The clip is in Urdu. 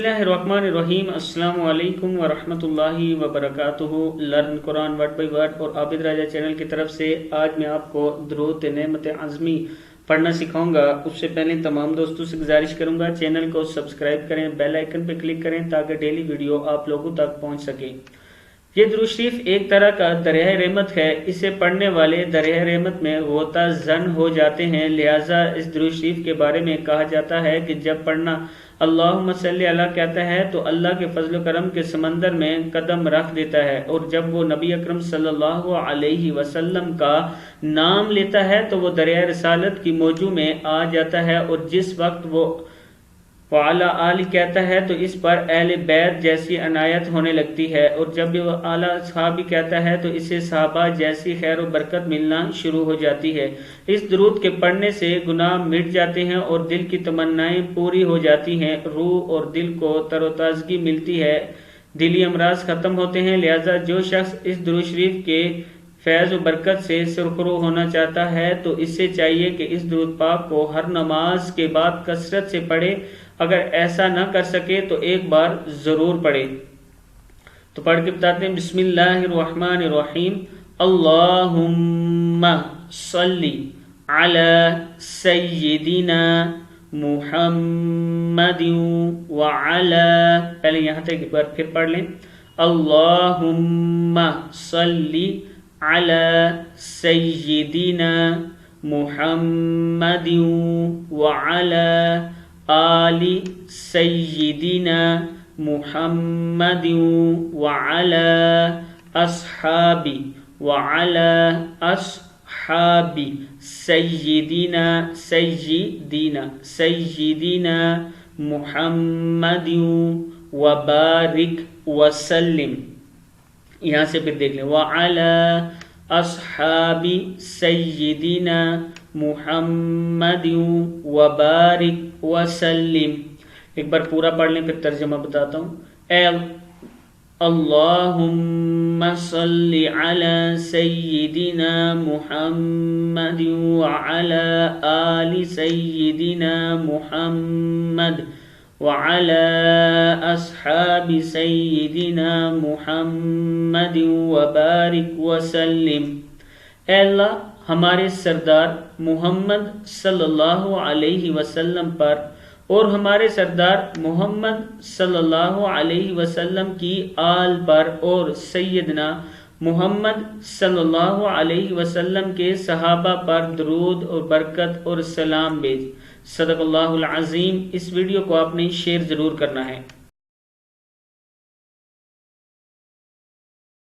بسم اللہ الرحمن الرحیم۔ السلام علیکم ورحمۃ اللہ وبرکاتہ۔ Learn Quran word by word اور عابد راجہ چینل کی طرف سے آج میں آپ کو درود نعمت عظمی پڑھنا سکھاؤں گا۔ اس سے پہلے تمام دوستوں سے گزارش کروں گا چینل کو سبسکرائب کریں، بیل آئیکن پہ کلک کریں تاکہ ڈیلی ویڈیو آپ لوگوں تک پہنچ سکے۔ یہ درود شریف ایک طرح کا دریائے رحمت ہے، اسے پڑھنے والے دریائے رحمت میں غوطہ زن ہو جاتے ہیں، لہٰذا اس درود شریف کے بارے میں کہا جاتا ہے کہ جب پڑھنا اللہم صلی اللہ کہتا ہے تو اللہ کے فضل و کرم کے سمندر میں قدم رکھ دیتا ہے، اور جب وہ نبی اکرم صلی اللہ علیہ وسلم کا نام لیتا ہے تو وہ دریائے رسالت کی موجوں میں آ جاتا ہے، اور جس وقت وہ وعلی آل کہتا ہے تو اس پر اہل بیت جیسی عنایت ہونے لگتی ہے، اور جب وہ اعلیٰ صحابی کہتا ہے تو اسے صحابہ جیسی خیر و برکت ملنا شروع ہو جاتی ہے۔ اس درود کے پڑھنے سے گناہ مٹ جاتے ہیں اور دل کی تمنائیں پوری ہو جاتی ہیں، روح اور دل کو تر و تازگی ملتی ہے، دلی امراض ختم ہوتے ہیں۔ لہٰذا جو شخص اس درود شریف کے فیض و برکت سے سرخرو ہونا چاہتا ہے تو اس سے چاہیے کہ اس درود پاک کو ہر نماز کے بعد کثرت سے پڑھے، اگر ایسا نہ کر سکے تو ایک بار ضرور پڑھے۔ تو پڑھ کے بتاتے ہیں۔ بسم اللہ الرحمن الرحیم۔ اللہم صلی علی سیدنا محمد وعلی، پہلے یہاں تک ایک بار پھر پڑھ لیں۔ اللہم صلی علی سیدنا محمد وعلی آل سیدنا محمد وعلی اصحاب سیدنا محمد وبارک وسلم۔ یہاں سے پھر دیکھ لیں، وعلی اصحاب سیدنا محمد وبارک وسلم۔ ایک بار پورا پڑھ لیں پھر ترجمہ بتاتا ہوں۔ اے اللہم صلی علی سیدنا محمد وعلی آل سیدنا محمد وعلی اصحاب سیدنا محمد وبارک وسلم۔ اے اللہ، ہمارے سردار محمد صلی اللہ علیہ وسلم پر اور ہمارے سردار محمد صلی اللہ علیہ وسلم کی آل پر اور سیدنا محمد صلی اللہ علیہ وسلم کے صحابہ پر درود اور برکت اور سلام بھیج۔ صدق اللہ العظیم۔ اس ویڈیو کو آپ نے شیئر ضرور کرنا ہے۔